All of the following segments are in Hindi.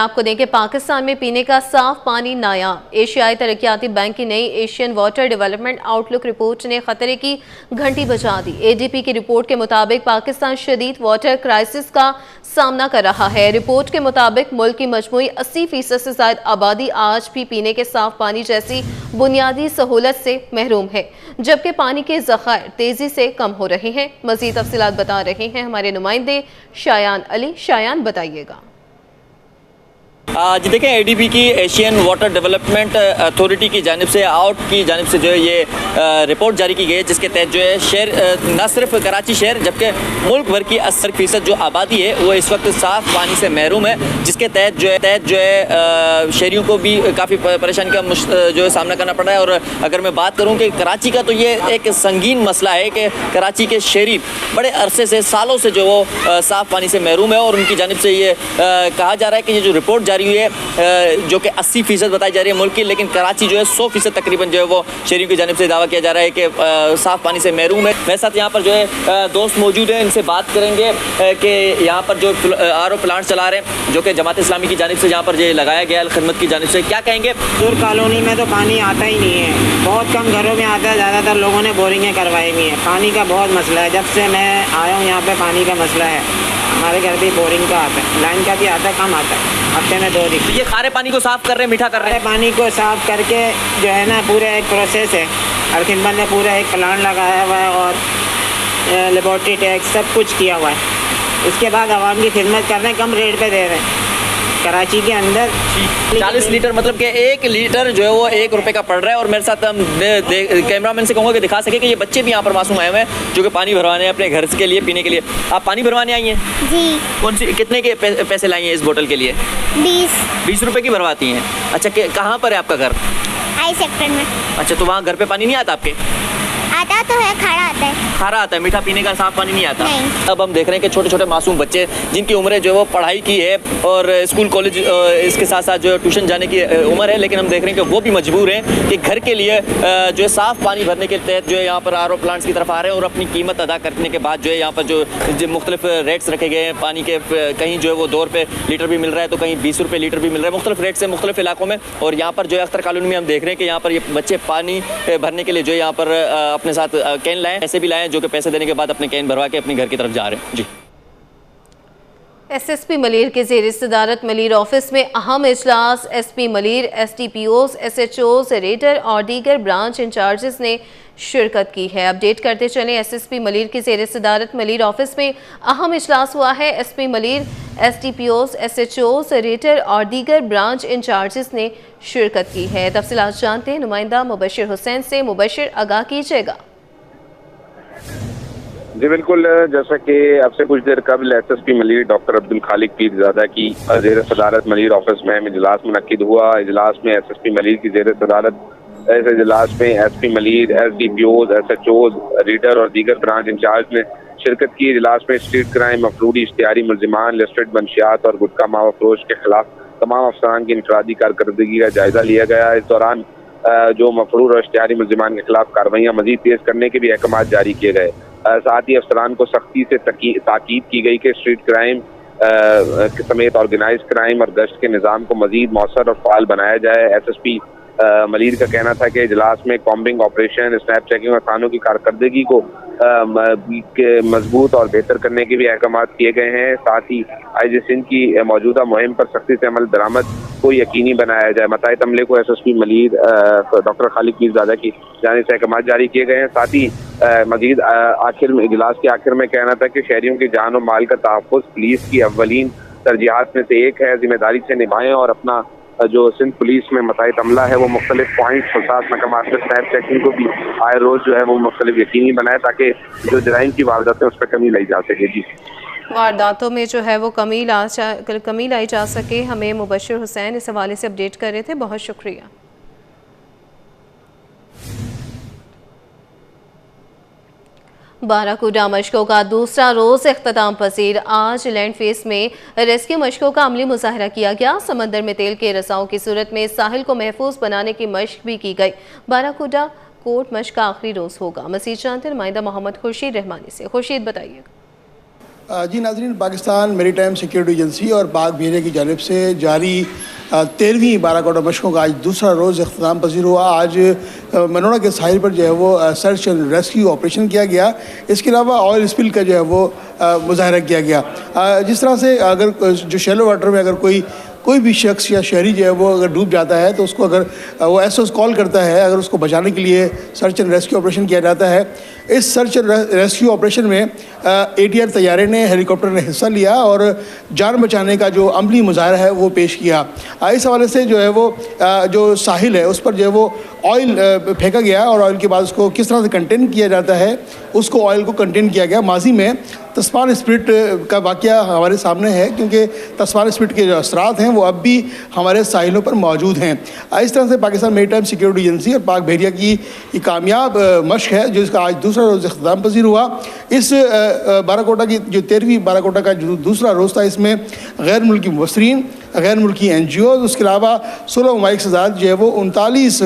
आपको दें कि पाकिस्तान में पीने का साफ पानी नायाब। एशियाई तरक्याती बैंक की नई Asian water development outlook report ने खतरे की घंटी बजा दी। एडीपी की रिपोर्ट के मुताबिक पाकिस्तान शदीद वाटर क्राइसिस का सामना कर रहा है। रिपोर्ट के मुताबिक मुल्क की मजमूई 80% से ज्यादा आबादी आज भी पीने के साफ पानी जैसी बुनियादी सहूलत से महरूम है, जबकि पानी के ज़खायर तेजी से कम हो रहे हैं। मजीद तफसीलात बता रहे हैं हमारे नुमाइंदे शायान अली। शायान, बताइएगा। जी देखें, एडीबी की एशियन वाटर डेवलपमेंट अथॉरिटी की जानिब से जो है ये रिपोर्ट जारी की गई है, जिसके तहत जो है शहर न सिर्फ कराची शहर जबकि मुल्क भर की 80% जो आबादी है वो इस वक्त साफ़ पानी से महरूम है, जिसके तहत जो है शहरियों को भी काफ़ी परेशानी का जो है सामना करना पड़ रहा है। और अगर मैं बात करूँ कि कराची का, तो ये एक संगीन मसला है कि कराची के शहरी बड़े अरसे से, सालों से जो वो साफ़ पानी से महरूम है। और उनकी जानिब से ये कहा जा रहा है कि ये जो रिपोर्ट जारी हुई है जो कि 80% बताई जा रही है मुल्क की, लेकिन कराची जो है 100% तकरीबन जो है वो शहरियों की जानिब से दावा किया जा रहा है कि साफ़ पानी से महरूम है। मेरे साथ यहाँ पर जो है दोस्त मौजूद हैं, इनसे बात करेंगे कि यहाँ पर जो आरओ प्लांट चला रहे हैं जो कि जमात इस्लामी की जानिब से यहाँ पर ये लगाया गया है, खिदमत की जानिब से, क्या कहेंगे? दूर कॉलोनी में तो पानी आता ही नहीं है, बहुत कम घरों में आता है, ज़्यादातर लोगों ने बोरिंगें करवाई हुई हैं। पानी का बहुत मसला है, जब से मैं आया हूँ यहाँ पे पानी का मसला है। हमारे घर भी बोरिंग का आता है, लाइन का भी आता है, कम आता है, हफ्ते में 2 दिन। ये खारे पानी को साफ़ कर रहे हैं, मीठा कर रहे हैं? पानी को साफ़ करके जो है ना, पूरा एक प्रोसेस है। और खिदमत ने पूरा एक प्लांट लगाया हुआ है और लेबॉर्ट्री टैक्स सब कुछ किया हुआ है। उसके बाद आवाम की खिदमत कर रहे हैं, कम रेट पे दे रहे हैं। कराची के अंदर 40 लीटर, मतलब कि 1 लीटर जो है वो 1 रुपये का पड़ रहा है। और मेरे साथ हम कैमरामैन से कहूँगा कि दिखा सके कि ये बच्चे भी यहाँ पर मासूम आए हुए हैं जो कि पानी भरवाने हैं अपने घर के लिए, पीने के लिए। आप पानी भरवाने आई हैं? जी। कौन सी, कितने के पैसे लाई हैं इस बोतल के लिए? 20 रुपये की भरवाती हैं? अच्छा, कहाँ पर है आपका घर? आई सेक्टर में। अच्छा, तो वहाँ घर पे पानी नहीं आता आपके? आता तो है, खारा आता है। खारा आता है, मीठा पीने का साफ पानी नहीं आता? नहीं। अब हम देख रहे हैं कि छोटे छोटे मासूम बच्चे जिनकी उम्र जो है वो पढ़ाई की है और स्कूल कॉलेज इसके साथ साथ जो है ट्यूशन जाने की उम्र है, लेकिन हम देख रहे हैं कि वो भी मजबूर हैं कि घर के लिए जो है साफ़ पानी भरने के तहत जो है यहाँ पर आरओ प्लांट्स की तरफ आ रहे हैं। और अपनी कीमत अदा करने के बाद जो है यहाँ पर जो मुख्तलिफ रेट्स रखे गए हैं पानी के, कहीं जो है वो 2 रुपये लीटर भी मिल रहा है, तो कहीं 20 रुपये लीटर भी मिल रहा है, मुख्तलिफ रेट से मुख्तलिफ इलाकों में। और यहाँ पर जो है अख्तर कॉलोनी में हम देख रहे हैं कि यहाँ पर ये बच्चे पानी भरने के लिए जो है यहाँ पर अपने साथ कैन लाए, ऐसे भी लाए जो कि पैसे देने के बाद अपने कैन भरवा के अपने घर की तरफ जा रहे हैं। जी। एसएसपी मलीर के ज़ेर सदारत मलीर ऑफिस में अहम इजलास। SP Malir, SDPO, SHO, raider और दीगर ब्रांच इंचार्जेस ने शिरकत की है। अपडेट करते चलें, एसएसपी मलीर की ज़ेर सदारत मलीर ऑफिस में अहम इजलास हुआ है। SP Malir, SDPO, SHO, raider और दीगर ब्रांच इंचार्जेस ने शिरकत की है। तफसीलात जानते हैं नुमाइंदा मुबशिर हुसैन से। मुबशिर, आगाह कीजिएगा। जी बिल्कुल, जैसा कि अब से कुछ देर कबल एसएसपी मलीर डॉक्टर अब्दुल खालिक पीरजादा की ज़ेर सदारत मलीर ऑफिस में इजलास मुनक्किद हुआ। इजलास में एसएसपी मलीर की ज़ेर सदारत इस इजलास में एसपी मलीर, एसडीपीओज, एसएचओज, रीडर और दीगर ब्रांच इंचार्ज ने शिरकत की। इजलास में स्ट्रीट क्राइम, मफरूदी इश्तिहारी मुलजिमान, लिस्टेड मंशियात और गुटखा मावा फरोश के खिलाफ तमाम अफसरान की इंफरादी कारकर्दगी का जायजा लिया गया। इस दौरान जो मफरूर और इश्तिहारी मुलजिमान के खिलाफ कार्रवाइयाँ मजीद तेज करने के भी अहकाम जारी किए गए। साथ ही अफसरान को सख्ती से ताकीद की गई कि स्ट्रीट क्राइम समेत ऑर्गेनाइज क्राइम और गश्त के निज़ाम को मजीद मौसर और फाल बनाया जाए। एसएसपी मलीर का कहना था कि इजलास में कॉम्बिंग ऑपरेशन, स्नैप चेकिंग और थानों की कारकर्दगी को मजबूत और बेहतर करने के भी अहकाम किए गए हैं। साथ ही आईजी सिंध की मौजूदा मुहिम पर सख्ती से अमल दरामद को यकीनी बनाया जाए। मताए तमले को एसएसपी मलीर डॉक्टर खालिक पीरजादा की जानिब से अहकाम जारी किए गए हैं। साथ ही मजीद आखिर में इजलास के आखिर में कहना था कि शहरियों की जान और माल का तहफ़्फ़ुज़ पुलिस की अव्वलीन तरजीहात में से एक है। जिम्मेदारी से निभाएं और अपना जो सिंध पुलिस में मताए तमला है वो मुख्तलिफ पॉइंट्स और साथ मकामात में स्नैप चेकिंग को भी आए रोज़ जो है वो मुख्तलिफ यकीनी बनाए ताकि जो जराइम की वारदातें हैं उस पर कमी लाई जा सके। जी, वारदातों में जो है वो कमी लाई जा सके। हमें मुबशिर हुसैन इस हवाले से अपडेट कर रहे थे, बहुत शुक्रिया। बाराकूडा मशकों का दूसरा रोज इख्तिताम पसीर। आज लैंड फेस में रेस्क्यू मशकों का अमली मुजाहरा किया गया। समंदर में तेल के रसाओं की सूरत में साहिल को महफूज बनाने की मशक भी की गई। बाराकूडा कोर्ट मशक का आखिरी रोज होगा। मजीद जानते नुमाइंदा मोहम्मद खुर्शीद रहमानी से। खुर्शीद, बताइएगा। जी नाज़रीन, पाकिस्तान मेरीटाइम सिक्योरिटी एजेंसी और पाक भेजे की जानिब से जारी 13वीं बाराकोटा मशकों का आज दूसरा रोज़ अख्ताम पजीर हुआ। आज मनोड़ा के साहिल पर जो है वो सर्च एंड रेस्क्यू ऑपरेशन किया गया। इसके अलावा ऑयल स्पिल का जो है वो मुजाहरा किया गया। जिस तरह से अगर जो शैलो वाटर में अगर कोई भी शख्स या शहरी जो है वो अगर डूब जाता है तो उसको अगर वो SOS कॉल करता है, अगर उसको बचाने के लिए सर्च एंड रेस्क्यू ऑपरेशन किया जाता है। इस सर्च एंड रेस्क्यू ऑपरेशन में ATR तैयारे ने, हेलीकॉप्टर ने हिस्सा लिया और जान बचाने का जो अमली मुजाहरा है वो पेश किया। इस हवाले से जो है वो जो साहिल है उस पर जो है वो ऑयल फेंका गया और ऑयल के बाद उसको किस तरह से कंटेन किया जाता है, उसको ऑयल को कंटेन किया गया। माजी में तस्मान स्पिरिट का वाक़या हमारे सामने है, क्योंकि तस्मान स्पिरिट के जो असरात हैं वो अब भी हमारे साहिलों पर मौजूद हैं। इस तरह से पाकिस्तान मेरीटाइम सिक्योरिटी एजेंसी और पाक बहरिया की ये कामयाब मशक है जो इसका आज दूसरा रोज़ अख्ताम पजीर हुआ। इस बाराकोटा की जो 13वीं बाराकोटा का जो दूसरा रोज़ था, इसमें गैर मुल्की मुबसरीन, गैर मुल्की NGO, उसके अलावा 16 ममालिक से ज़्यादा जो है वो 39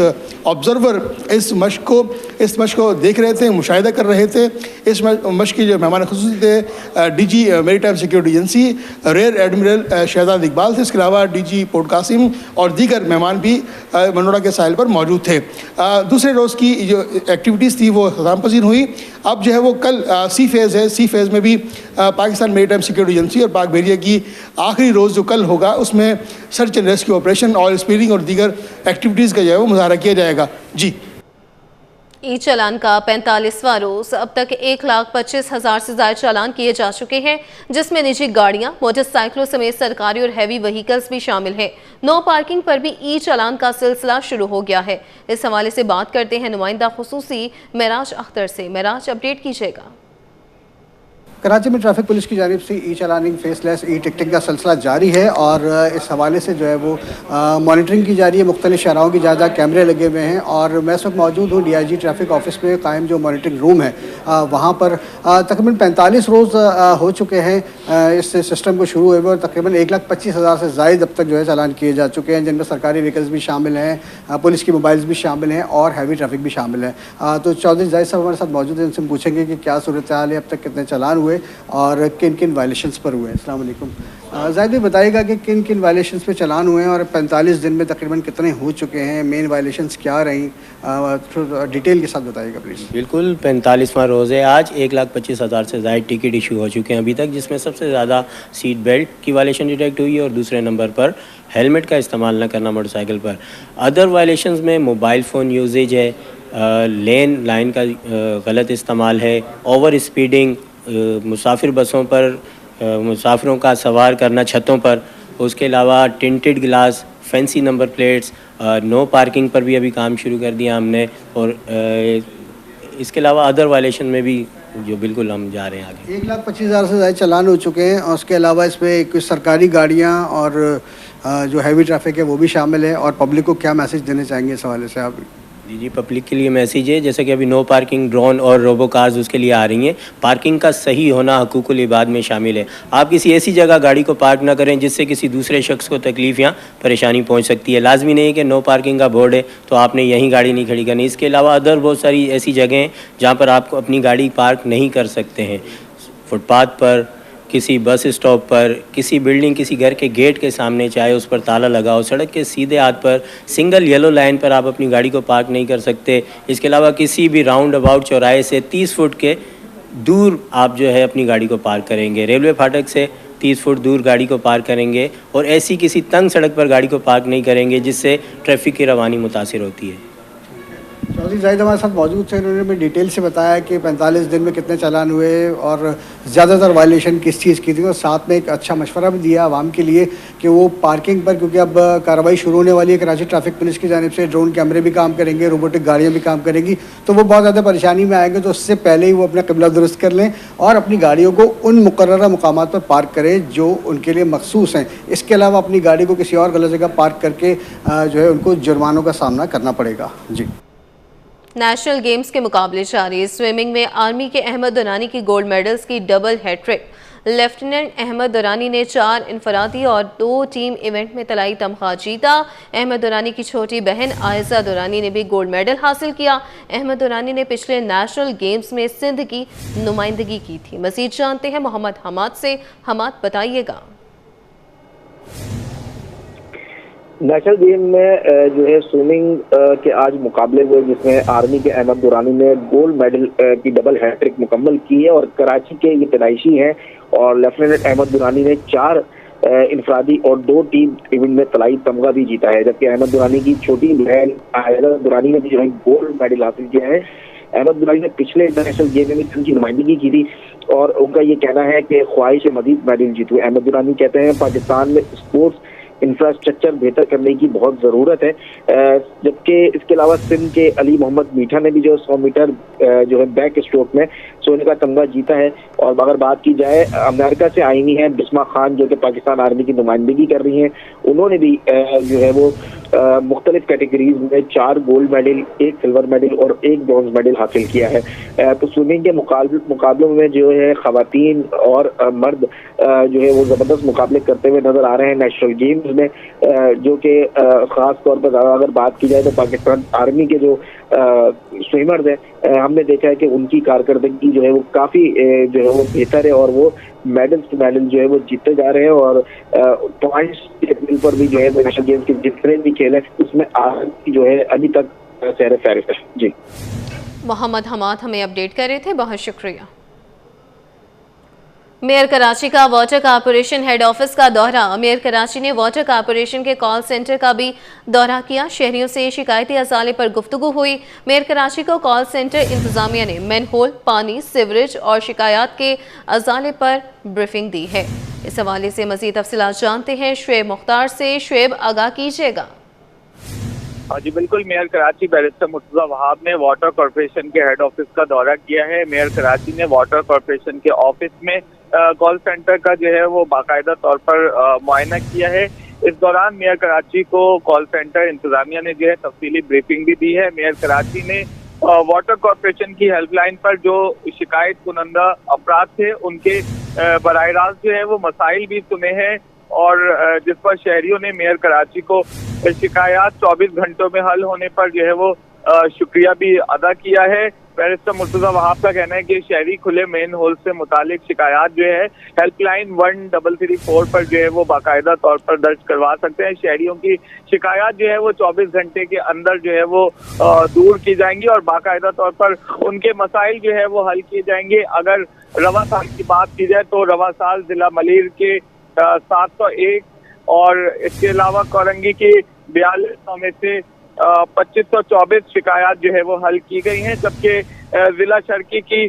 ऑब्ज़र्वर इस मशक को देख रहे थे, मुशाहिदा कर रहे थे। इस मशक के जो मेहमान खुसूसी थे DG maritime security agency rear admiral Shahzad Iqbal थे। इसके अलावा DG पोर्ट कासिम और दीगर मेहमान भी मनोड़ा के साहिल पर मौजूद थे। दूसरे रोज़ की जो एक्टिविटीज़ थी वो अख्ताम पजीर हुई। अब जो है वो कल सी फेज़ है। सी फेज़ में भी पाकिस्तान मेरीटाइम सिक्योरिटी एजेंसी और पाक बहरिया की आखिरी रोज़ जो कल होगा उसमें search and rescue operation, oil spilling और दीगर एक्टिविटीज़ का जो है वो मुजाहरा किया जाएगा। जी, ई चालान का 45वां रोज। अब तक 1,25,000 से ज्यादा चालान किए जा चुके हैं, जिसमें निजी गाड़ियां, मोटरसाइकिलों समेत सरकारी और हैवी व्हीकल्स भी शामिल हैं। नो पार्किंग पर भी ई चालान का सिलसिला शुरू हो गया है। इस हवाले से बात करते हैं नुमाइंदा खुसूसी मेराज अख्तर से। मेराज, अपडेट कीजिएगा। कराची में ट्रैफिक पुलिस की जानिब से ई चालानिंग, फेसलेस ई टिकटिंग का सिलसिला जारी है और इस हवाले से जो है वो मॉनिटरिंग की जा रही है। मुख्तलिफ शहरों की ज़्यादा कैमरे लगे हुए हैं और मैं इस वक्त मौजूद हूँ DIG ट्रैफिक ऑफिस में कायम जो मॉनिटरिंग रूम है वहाँ पर। तकरीबन 45 रोज़ हो चुके हैं इस सिस्टम को शुरू हुए और तकरीबन 1,25,000 से ज़ायद अब तक जो है चालान किए जा चुके हैं, जिनमें सरकारी व्हीकल्स भी शामिल हैं, पुलिस की मोबाइल्स भी शामिल हैं और हैवी ट्रैफिक भी शामिल है। तो चौधरी जाहिद साहब हमारे साथ मौजूद हैं, इनसे पूछेंगे कि क्या सूरत हाल है, अब तक कितने चालान हुए और किन किन वायलेशंस पर हुए हैं। अस्सलाम वालेकुम। जाहिद भाई, बताइएगा कि किन किन वायलेशंस पे चालान हुए हैं और 45 दिन में तकरीबन कितने हो चुके हैं, मेन वायलेशंस क्या रही, डिटेल के साथ बताइएगा प्लीज़। बिल्कुल, 45वां रोज़ है आज। 1,25,000 से ज़्यादा टिकट इशू हो चुके हैं अभी तक, जिसमें सबसे ज़्यादा सीट बेल्ट की वायलेशन डिटेक्ट हुई है और दूसरे नंबर पर हेलमेट का इस्तेमाल न करना मोटरसाइकिल पर। अदर वायलेशंस में मोबाइल फ़ोन यूजेज है, लाइन का गलत इस्तेमाल है, ओवर स्पीडिंग, मुसाफिर बसों पर मुसाफिरों का सवार करना छतों पर, उसके अलावा tinted glass, fancy number plates, no parking पर भी अभी काम शुरू कर दिया हमने और इसके अलावा अदर वायलेशन में भी जो बिल्कुल हम जा रहे हैं आगे। 1,25,000 से ज़्यादा चालान हो चुके हैं और उसके अलावा इसमें कुछ सरकारी गाड़ियाँ और जो हैवी ट्रैफिक है वो भी शामिल है। और पब्लिक को क्या मैसेज देने चाहेंगे इस हवाले से आप? जी, पब्लिक के लिए मैसेज है, जैसे कि अभी नो पार्किंग ड्रोन और रोबो कार्स उसके लिए आ रही हैं। पार्किंग का सही होना हकूकुल इबाद में शामिल है। आप किसी ऐसी जगह गाड़ी को पार्क ना करें जिससे किसी दूसरे शख्स को तकलीफ या परेशानी पहुंच सकती है। लाजमी नहीं है कि नो पार्किंग का बोर्ड है तो आपने यहीं गाड़ी नहीं खड़ी करनी। इसके अलावा अदर बहुत सारी ऐसी जगह हैं जहाँ पर आप अपनी गाड़ी पार्क नहीं कर सकते हैं। फुटपाथ पर, किसी बस स्टॉप पर, किसी बिल्डिंग, किसी घर के गेट के सामने, चाहे उस पर ताला लगा हो, सड़क के सीधे हाथ पर सिंगल येलो लाइन पर आप अपनी गाड़ी को पार्क नहीं कर सकते। इसके अलावा किसी भी राउंड अबाउट चौराहे से 30 फुट के दूर आप जो है अपनी गाड़ी को पार्क करेंगे। रेलवे फाटक से 30 फुट दूर गाड़ी को पार्क करेंगे और ऐसी किसी तंग सड़क पर गाड़ी को पार्क नहीं करेंगे जिससे ट्रैफिक की रवानी मुतासिर होती है। चौधरी जाहिद हमारे साथ मौजूद थे, उन्होंने भी डिटेल से बताया कि 45 दिन में कितने चालान हुए और ज़्यादातर वायलेशन किस चीज़ की थी और साथ में एक अच्छा मशवरा भी दिया आवाम के लिए कि वो पार्किंग पर, क्योंकि अब कार्रवाई शुरू होने वाली है कराची ट्रैफिक पुलिस की जानिब से, ड्रोन कैमरे भी काम करेंगे, रोबोटिक गाड़ियाँ भी काम करेंगी, तो वो बहुत ज़्यादा परेशानी में आएंगे। तो उससे पहले ही वो अपना क़िबला दुरुस्त कर लें और अपनी गाड़ियों को उन मुकर्ररा मुकामात पर पार्क करें जो उनके लिए मखसूस हैं। इसके अलावा अपनी गाड़ी को किसी और गलत जगह पार्क करके जो है उनको जुर्मानों का सामना करना पड़ेगा। जी, नेशनल गेम्स के मुकाबले जारी। स्विमिंग में आर्मी के अहमद दुनानी की गोल्ड मेडल्स की double hat trick. Lieutenant Ahmed Durani ने 4 इनफरादी और 2 टीम इवेंट में तलाई तमगा जीता। अहमद दुरानी की छोटी बहन आयजा दुरानी ने भी गोल्ड मेडल हासिल किया। अहमद दुरानी ने पिछले नेशनल गेम्स में सिंध की नुमाइंदगी की थी। मजीद जानते हैं मोहम्मद हमाद से। हमाद, बताइएगा। नेशनल गेम में जो है स्विमिंग के आज मुकाबले हुए, जिसमें आर्मी के अहमद दुरानी ने गोल्ड मेडल की डबल हैट्रिक मुकम्मल की है और कराची के ये पैदाइशी हैं। और लेफ्टिनेंट अहमद दुरानी ने 4 इनफरादी और 2 टीम इवेंट में तलाई तमगा भी जीता है, जबकि अहमद दुरानी की छोटी बहन आयजा दुरानी ने भी जो है गोल्ड मेडल हासिल किया है। अहमद दुरानी ने पिछले इंटरनेशनल गेम में भी सिंध की नुमाइंदगी की थी और उनका ये कहना है कि ख्वाहिश है मजीद मेडल जीतूं। अहमद दुरानी कहते हैं पाकिस्तान में स्पोर्ट्स इंफ्रास्ट्रक्चर बेहतर करने की बहुत ज़रूरत है, जबकि इसके अलावा सिंध के अली मोहम्मद मीठा ने भी जो 100 मीटर जो है बैक स्ट्रोक में सोने का तमगा जीता है। और अगर बात की जाए अमेरिका से आई हुई हैं बिस्मा खान, जो कि पाकिस्तान आर्मी की नुमाइंदगी कर रही हैं, उन्होंने भी जो है वो मुख्तलिफ कैटेगरीज में 4 गोल्ड मेडल, 1 सिल्वर मेडल और 1 ब्रॉन्ज मेडल हासिल किया है। तो स्विमिंग के मुकाबलों में जो है खवातीन और मर्द जो है वो ज़बरदस्त मुकाबले करते हुए नजर आ रहे हैं नेशनल गेम्स में, जो कि ख़ास तौर पर अगर बात की जाए तो पाकिस्तान आर्मी के जो स्विमर्स हैं, हमने देखा है कि उनकी कारकर्दगी जो है वो काफ़ी जो है वो बेहतर है और वो मेडल जो है वो जीतते जा रहे हैं। और पॉइंट्स के लेवल पर भी जो है नेशनल गेम्स के जितने भी खेल है उसमें आर्मी जो है अभी तक सैर फहरिस्त है। जी, मोहम्मद हमाद हमें अपडेट कर रहे थे, बहुत शुक्रिया। मेयर कराची का वाटर कॉरपोरेशन हेड ऑफिस का दौरा। मेयर कराची ने वाटर कॉरपोरेशन के कॉल सेंटर का भी दौरा किया। शहरियों से शिकायती असाले पर गुफ्तगू हुई। मेयर कराची को कॉल सेंटर इंतजामिया ने मैनहोल, पानी, सीवरेज और शिकायत के असाले पर ब्रीफिंग दी है। इस हवाले से मजीद तफसीलात जानते हैं शुएब मुख्तार से। शुएब, आगाह कीजिएगा। जी बिल्कुल, मेयर कराची बैरिस्टर मुर्तजा वहाब ने वाटर कॉरपोरेशन के हेड ऑफिस का दौरा किया है। मेयर कराची ने वाटर कॉरपोरेशन के ऑफिस में कॉल सेंटर का जो है वो बाकायदा तौर पर मुआयना किया है। इस दौरान मेयर कराची को कॉल सेंटर इंतजामिया ने जो है तफसीली ब्रीफिंग भी दी है। मेयर कराची ने वाटर कॉरपोरेशन की हेल्पलाइन पर जो शिकायत कुनंदा अफराद थे उनके बराह रास्त जो है वो मसाइल भी सुने हैं और जिस पर शहरियों ने मेयर कराची को शिकायत 24 घंटों में हल होने पर जो है वो शुक्रिया भी अदा किया है। बैरिस्टर मुर्तजा वहाब का कहना है कि शहरी खुले मेन होल से मुतालिक शिकायत जो है हेल्पलाइन 1334 पर जो है वो बाकायदा तौर पर दर्ज करवा सकते हैं। शहरियों की शिकायत जो है वो 24 घंटे के अंदर जो है वो दूर की जाएंगी और बाकायदा तौर पर उनके मसाइल जो है वो हल किए जाएंगे। अगर रवा साल की बात की जाए तो रवा साल जिला मलीर के 701 और इसके अलावा कोरंगी की 4200 में से 2524 शिकायत जो है वो हल की गई हैं, जबकि जिला शर्की की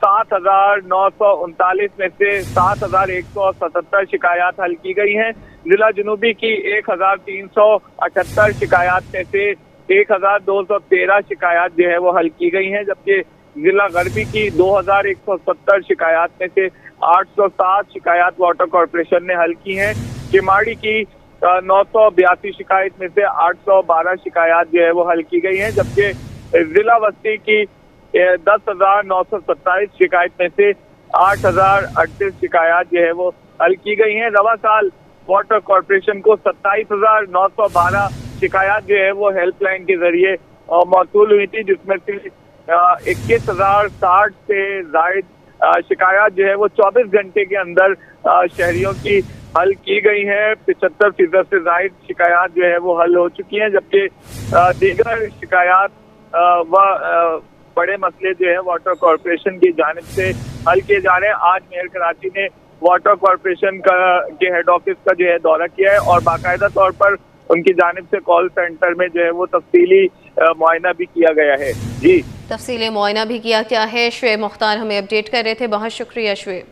7939 में से 7177 शिकायत हल की गई हैं। जिला जुनूबी की 1378 शिकायत में से 1213 शिकायत जो है वो हल की गई हैं, जबकि जिला गरबी की 2170 शिकायत में से 807 शिकायत वाटर कॉरपोरेशन ने हल की हैं। किमाड़ी की 982 शिकायत में से 812 शिकायत जो है वो हल की गई हैं, जबकि जिला वस्ती की 10,927 शिकायत में से 8,038 शिकायत जो है वो हल की गई हैं। रवा साल वाटर कॉरपोरेशन को 27,912 शिकायत जो है वो हेल्पलाइन के जरिए मौसूल हुई थी, जिसमें से 21,060 से जायद शिकायत जो है वो 24 घंटे के अंदर शहरियों की हल की गई है। 75% से जायद शिकायत जो है वो हल हो चुकी हैं, जबकि दीगर शिकायत व बड़े मसले जो है वाटर कॉरपोरेशन की जानिब से हल किए जा रहे हैं। आज मेयर कराची ने वाटर कॉरपोरेशन के हेड ऑफिस का जो है दौरा किया है और बाकायदा तौर पर उनकी जानिब से कॉल सेंटर में जो है वो तफसीली मुआयना भी किया गया है। जी, तफसीली मुआयना भी किया क्या है। शुएब मुख्तार हमें अपडेट कर रहे थे, बहुत शुक्रिया शुएब।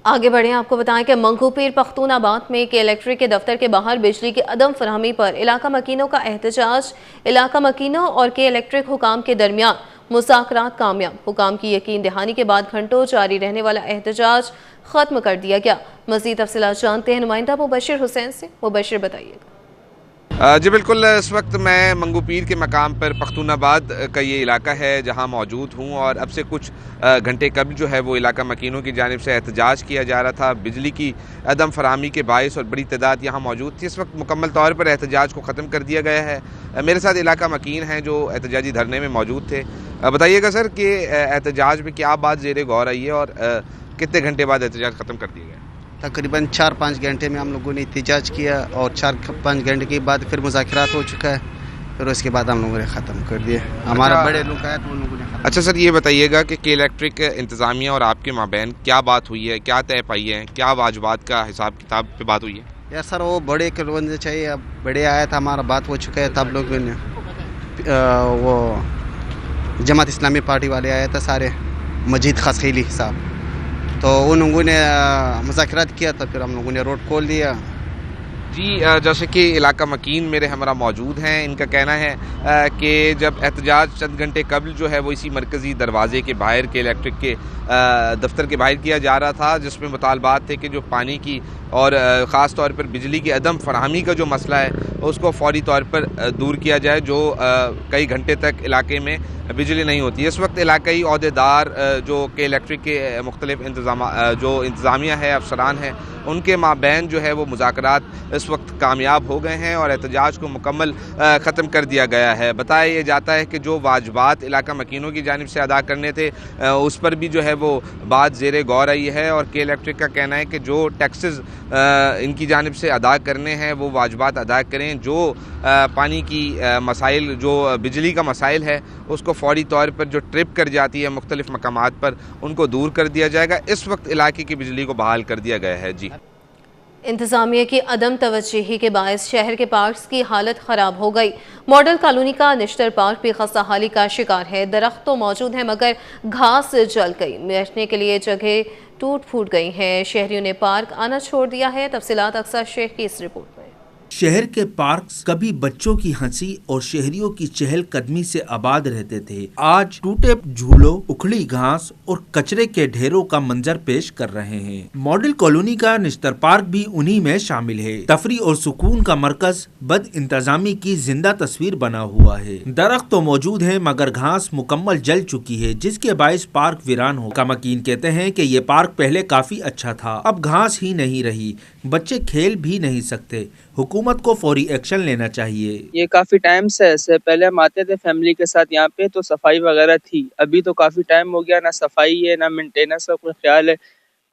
आगे बढ़े, आपको बताएं कि मंगूपीर पख्तूनाबाद में के इलेक्ट्रिक के दफ्तर के बाहर बिजली की अदम फरहमी पर इलाका मकीनों का एहतजाज। इलाका मकीनों और के इलेक्ट्रिक हुकाम के दरमियान मुज़ाकरात कामयाब। हुकाम की यकीन दहानी के बाद घंटों जारी रहने वाला एहतजाज ख़त्म कर दिया गया। मज़ीद तफसीलात जानते हैं नुमाइंदा मुबशिर हुसैन से। मुबशिर, बताइएगा। जी बिल्कुल, इस वक्त मैं मंगू पीर के मकाम पर पख्तूनाबाद का ये इलाका है जहाँ मौजूद हूँ और अब से कुछ घंटे कबल जो है वो इलाका मकीनों की जानिब से एहतजाज किया जा रहा था। बिजली की अदम फराहमी के बायस और बड़ी तादाद यहाँ मौजूद थी। इस वक्त मुकम्मल तौर पर एहतजाज को ख़त्म कर दिया गया है। मेरे साथ इलाका मकीन हैं जो एहतजाजी धरने में मौजूद थे। बताइएगा सर कि एहतजाज में क्या बात ज़ेर गौर आई है और कितने घंटे बाद एहतजाज ख़त्म कर दिया गया? तकरीबन 4-5 घंटे में हम लोगों ने एहतजाज किया और 4-5 घंटे के बाद फिर मुज़ाकरात हो चुका है, फिर उसके बाद हम लोगों ने ख़त्म कर दिया। हमारा बड़े लोग आए तो उन लोगों ने। अच्छा सर, ये बताइएगा कि के इलेक्ट्रिक इंतज़ामिया और आपके माबैन क्या बात हुई है, क्या तय पाई है, क्या वाजबात का हिसाब किताब पे बात हुई है? यार सर, वो बड़े के लोगों ने चाहिए, अब बड़े आया था, हमारा बात हो चुका है। तब लोगों ने वो जमात इस्लामी पार्टी वाले आए थे सारे, मजीद खसखीली साहब, तो उन लोगों ने मुज़ाकरात किया था, फिर हम लोगों ने रोड खोल दिया। जी, जैसे कि इलाका मकीन मेरे हमरा मौजूद हैं, इनका कहना है कि जब एहतजाज चंद घंटे कबल जो है वो इसी मरकज़ी दरवाज़े के बाहर के इलेक्ट्रिक के दफ्तर के बाहर किया जा रहा था, जिसमें मुतालबात थे कि जो पानी की और ख़ास तौर पर बिजली की अदम फराहमी का जो मसला है उसको फौरी तौर पर दूर किया जाए, जो कई घंटे तक इलाके में बिजली नहीं होती। इस वक्त इलाकई अहदेदार जो कि इलेक्ट्रिक के मुख्तलिफ जो इंतज़ामिया है, अफसरान हैं, उनके माबैन जो है वो मुज़ाकरात इस वक्त कामयाब हो गए हैं और एहतजाज को मुकम्मल ख़त्म कर दिया गया है। बताया ये जाता है कि जो वाजबात इलाका मकीनों की जानिब से अदा करने थे उस पर भी जो है वो बात ज़ेर गौर आई है और के इलेक्ट्रिक का कहना है कि जो टैक्सेस इनकी जानिब से अदा करने हैं वो वाजबात अदा करें, जो पानी की मसाइल, जो बिजली का मसाइल है उसको फौरी तौर पर जो ट्रिप कर जाती है मुख्तलिफ मकामात पर उनको दूर कर दिया जाएगा। इस वक्त इलाके की बिजली को बहाल कर दिया गया है। जी, इंतज़ामिया की अदम तवज्जुही के बायस शहर के पार्क्स की हालत ख़राब हो गई। मॉडल कॉलोनी का निश्तर पार्क भी खस्ताहाली का शिकार है। दरख्त तो मौजूद है मगर घास जल गई, बैठने के लिए जगह टूट फूट गई है। शहरियों ने पार्क आना छोड़ दिया है। तफसीलात अक्सर शेख की इस रिपोर्ट में। शहर के पार्क्स कभी बच्चों की हंसी और शहरियों की चहल कदमी से आबाद रहते थे, आज टूटे झूलों, उखड़ी घास और कचरे के ढेरों का मंजर पेश कर रहे हैं। मॉडल कॉलोनी का निश्तर पार्क भी उन्हीं में शामिल है। तफरी और सुकून का मरकज बद इंतजामी की जिंदा तस्वीर बना हुआ है। दरख्त तो मौजूद है मगर घास मुकम्मल जल चुकी है, जिसके बायस पार्क वीरान हो। कामकीन कहते हैं कि ये पार्क पहले काफी अच्छा था, अब घास ही नहीं रही, बच्चे खेल भी नहीं सकते। हुकूमत को फौरी एक्शन लेना चाहिए। ये काफी टाइम से ऐसे, पहले हम आते थे फैमिली के साथ यहाँ पे तो सफाई वगैरह थी, अभी तो काफी टाइम हो गया, ना सफाई है ना मेंटेनेंस का कोई ख्याल है।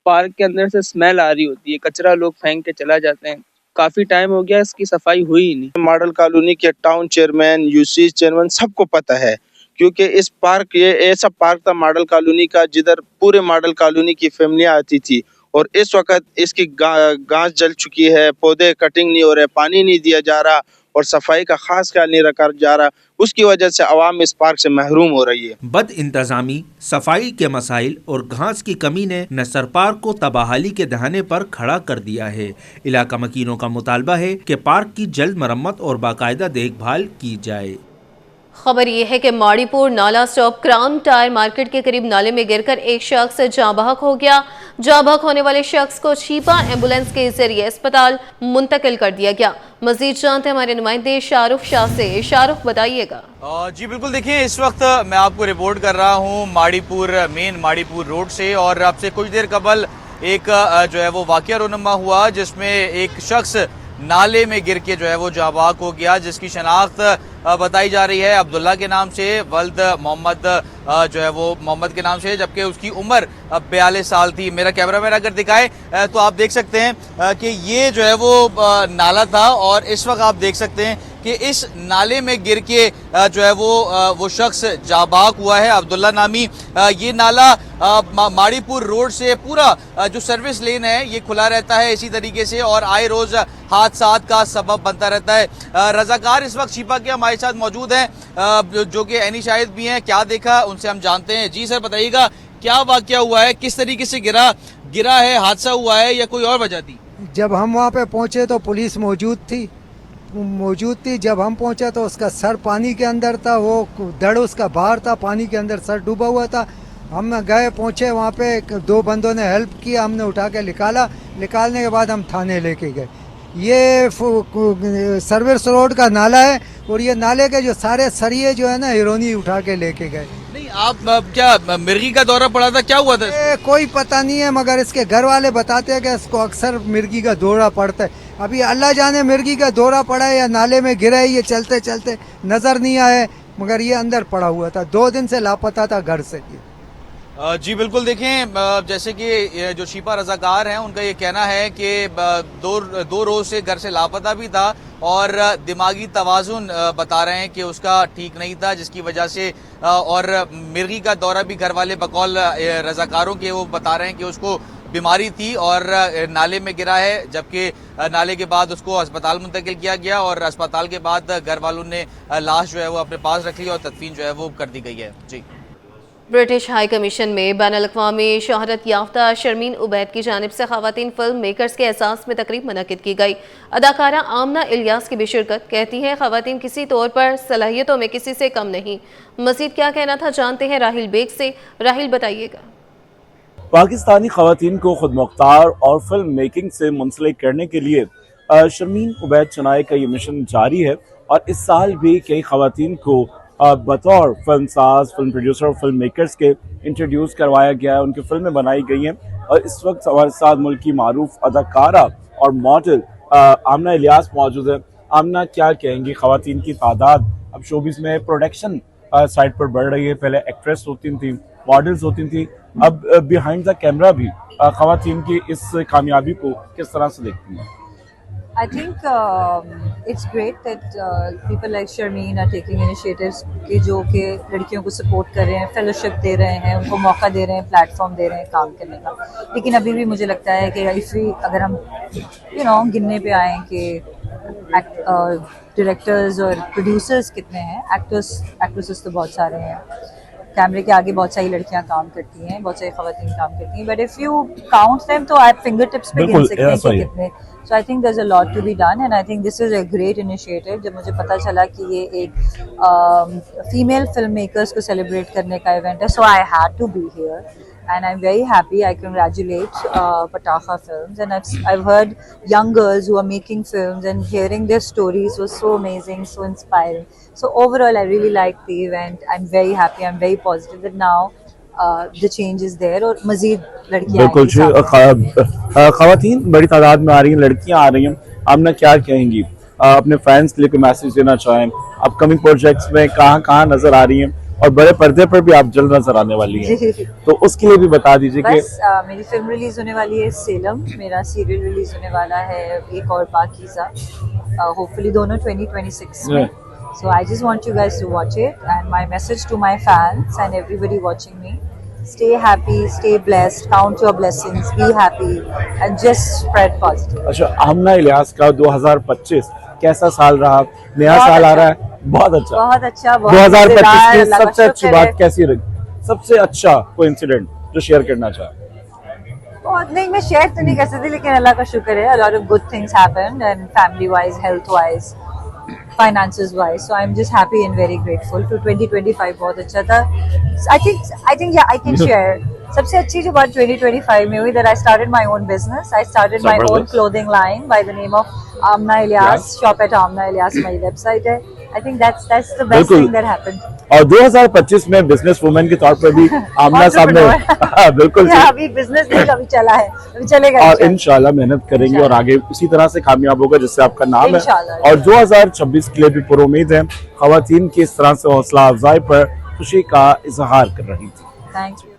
पार्क के अंदर से स्मेल आ रही होती है, कचरा लोग फेंक के चला जाते हैं, काफी टाइम हो गया, इसकी सफाई हुई ही नहीं। मॉडल कॉलोनी के टाउन चेयरमैन, यूसी चेयरमैन सबको पता है, क्योंकि इस पार्क, ये ऐसा पार्क था मॉडल कॉलोनी का जिधर पूरे मॉडल कॉलोनी की फैमिलियां आती थी और इस वक्त इसकी घास जल चुकी है, पौधे कटिंग नहीं हो रहे, पानी नहीं दिया जा रहा और सफाई का खास ख्याल नहीं रखा जा रहा। उसकी वजह से आवाम इस पार्क से महरूम हो रही है। बद इंतजामी, सफाई के मसाइल और घास की कमी ने नसर पार्क को तबाहाली के दहाने पर खड़ा कर दिया है। इलाका मकीनों का मुतालबा है कि पार्क की जल्द मरम्मत और बाकायदा देखभाल की जाए। खबर यह है कि माड़ीपुर नाला स्टॉप क्राउन टायर मार्केट के करीब नाले में गिरकर एक शख्स जाँ बहक हो गया। जाँ बहक होने वाले शख्स को छीपा एम्बुलेंस के जरिए अस्पताल मुंतकिल कर दिया गया। मजीद जानते हैं हमारे नुमाइंदे शाहरुख शाह से। शाहरुख, बताइएगा। जी बिल्कुल, देखिए इस वक्त मैं आपको रिपोर्ट कर रहा हूँ मेन माड़ीपुर रोड से और आपसे कुछ देर कबल एक जो है वो वाकया रोनुमा हुआ जिसमें एक शख्स नाले में गिर के जो है वो जाँ बहक हो गया, जिसकी शनाख्त बताई जा रही है अब्दुल्ला के नाम से, वल्द मोहम्मद जो है वो मोहम्मद के नाम से, जबकि उसकी उम्र 42 साल थी। मेरा कैमरामैन अगर दिखाए तो आप देख सकते हैं कि ये जो है वो नाला था और इस वक्त आप देख सकते हैं कि इस नाले में गिर के जो है वो शख्स जाँ बहक हुआ है, अब्दुल्ला नामी। ये नाला माड़ीपुर रोड से पूरा जो सर्विस लेन है ये खुला रहता है इसी तरीके से और आए रोज हादसात का सबब बनता रहता है। रजाकार इस वक्त छिपा के हमारे साथ मौजूद हैं जो कि एनी शाहिद भी हैं। क्या देखा उनसे हम जानते हैं। जी सर, बताइएगा क्या वाकया हुआ है, किस तरीके से गिरा है, हादसा हुआ है या कोई और वजह थी? जब हम वहाँ पे पहुँचे तो पुलिस मौजूद थी। जब हम पहुँचे तो उसका सर पानी के अंदर था, वो धड़ उसका बाहर था, पानी के अंदर सर डूबा हुआ था। हम गए, पहुँचे वहाँ पे, दो बंदों ने हेल्प किया, हमने उठा के निकालने के बाद हम थाने लेके गए। ये सर्विस रोड का नाला है और ये नाले के जो सारे सरिये जो है ना हिरोनी उठा के लेके गए। नहीं आप क्या मिर्गी का दौरा पड़ा था, क्या हुआ था? कोई पता नहीं है, मगर इसके घर वाले बताते हैं कि इसको अक्सर मिर्गी का दौरा पड़ता है। अभी अल्लाह जाने मिर्गी का दौरा पड़ा है या नाले में गिरा है, ये चलते चलते नजर नहीं आए, मगर ये अंदर पड़ा हुआ था, 2 दिन से लापता था घर से। जी बिल्कुल, देखें जैसे कि जो शिपा रजाकार हैं उनका ये कहना है कि दो रोज से घर से लापता भी था और दिमागी तवाजुन बता रहे हैं कि उसका ठीक नहीं था, जिसकी वजह से और मिर्गी का दौरा भी घर वाले बकौल रजाकारों के वो बता रहे हैं कि उसको बीमारी थी और नाले में गिरा है, जबकि नाले के बाद उसको अस्पताल मुंतकिल किया गया और अस्पताल के बाद घर वालों ने लाश जो है वो अपने पास रख ली और तदफीन जो है वो कर दी गई है। जी। ब्रिटिश हाई कमीशन में बैनुल-अक़वामी शोहरत याफ्ता शर्मीन उबैद की जानिब से ख़वातीन फिल्म मेकर्स के एहसास में तकरीब मुनक़िद की गई। अदाकारा आमना इलियास की बेशिरकत, कहती हैं ख़वातीन किसी तौर पर सलाहियतों में किसी से कम नहीं। मज़ीद क्या कहना था जानते हैं राहिल बेग से। राहिल बताइएगा। पाकिस्तानी ख़वातीन को खुद मुख्तार और फिल्म मेकिंग से मुंसलिक करने के लिए शर्मीन उबैद चनाए का ये मिशन जारी है और इस साल भी कई ख़वातीन को बतौर फिल्म साज, फिल्म प्रोड्यूसर और फिल्म मेकर्स के इंट्रोड्यूस करवाया गया है, उनकी फिल्में बनाई गई हैं। और इस वक्त हमारे साथ मुल्क की मारूफ अदाकारा और मॉडल आमना इलियास मौजूद है। आमना, क्या कहेंगी, ख़वातीन की तादाद अब शोबिस में प्रोडक्शन साइड पर बढ़ रही है, पहले एक्ट्रेस होती थी, मॉडल्स होती थी, अब बिहाइंड द कैमरा भी ख़वातीन की इस कामयाबी को किस तरह से देखती हैं? I think it's great that people like Sharmeen are taking initiatives कि जो कि लड़कियों को सपोर्ट कर रहे हैं, फेलोशिप दे रहे हैं, उनको मौका दे रहे हैं, प्लेटफॉर्म दे रहे हैं काम करने का। लेकिन अभी भी मुझे लगता है कि अगर हम गिनने पे आए कि डायरेक्टर्स और प्रोड्यूसर्स कितने हैं, एक्ट्रेसेस तो बहुत सारे हैं, कैमरे के आगे बहुत सारी लड़कियां काम करती हैं, बहुत सारी ख़वातीन काम करती हैं, but if you count them तो आप फिंगर टिप्स पे गिन सकते हैं कि कितने। So I think there's a lot to be done and I think this is a great initiative। जब मुझे पता चला कि ये एक फीमेल फिल्म मेकर्स को सेलिब्रेट करने का इवेंट है, so I had to be here and I'm very happy। I congratulate Pataha Films and I've heard young girls who are making films and hearing their stories was so amazing, so inspiring। So overall I really liked the event। I'm very happy, I'm very positive that now the change is there और मजीद लड़कियां बिल्कुल ख़वातीन बड़ी तादाद में आ रही हैं, लड़कियां आ रही हैं। आपने क्या कहेंगी, अपने फैंस के लिए कोई मैसेज देना चाहें? अपकमिंग प्रोजेक्ट्स में कहाँ नजर आ रही हैं और बड़े पर्दे पर भी आप जल्द नजर आने वाली हैं, तो उसके लिए भी बता दीजिए। कि मेरी फिल्म रिलीज होने वाली है सेलम, मेरा सीरियल रिलीज होने वाला है एक और पाकीज़ा, होपफुली दोनों 2026 में। So I just want you guys to watch it and my message to my fans and everybody watching me, stay happy, stay blessed, count your blessings, be happy and just spread positive। अच्छा, आमना इलियास का 2025 कैसा साल रहा? नया साल आ रहा है, बहुत अच्छा 2025 की सबसे अच्छी बात कैसी रही? सबसे अच्छा कोई इंसिडेंट जो शेयर करना चाहे? बहुत नहीं, मैं शेयर तो नहीं कर सकती, लेकिन अल्लाह का शुक्र है, a lot of good things happened and family wise, health wise, finances wise, so I'm just happy and very grateful to 2025 बहुत अच्छा था। I think yeah, I can share। सबसे अच्छी जो बात 2025 में हुई that I started my own business। I started my own clothing line by the name of Amna Ilyas, shop at Amna Ilyas, मेरी website है। I think that's the best thing that happened। और 2025 में बिजनेस वुमेन के तौर पर भी आमना साहब ने बिल्कुल अभी बिजनेस नहीं अभी चला है, अभी चलेगा और इंशाल्लाह मेहनत करेंगे और आगे उसी तरह से कामयाब होगा जिससे आपका नाम है। और 2026 के लिए भी पूरी उम्मीद है। ख़वातीन की इस तरह से हौसला अफजाई पर खुशी का इजहार कर रही थी। Thank you.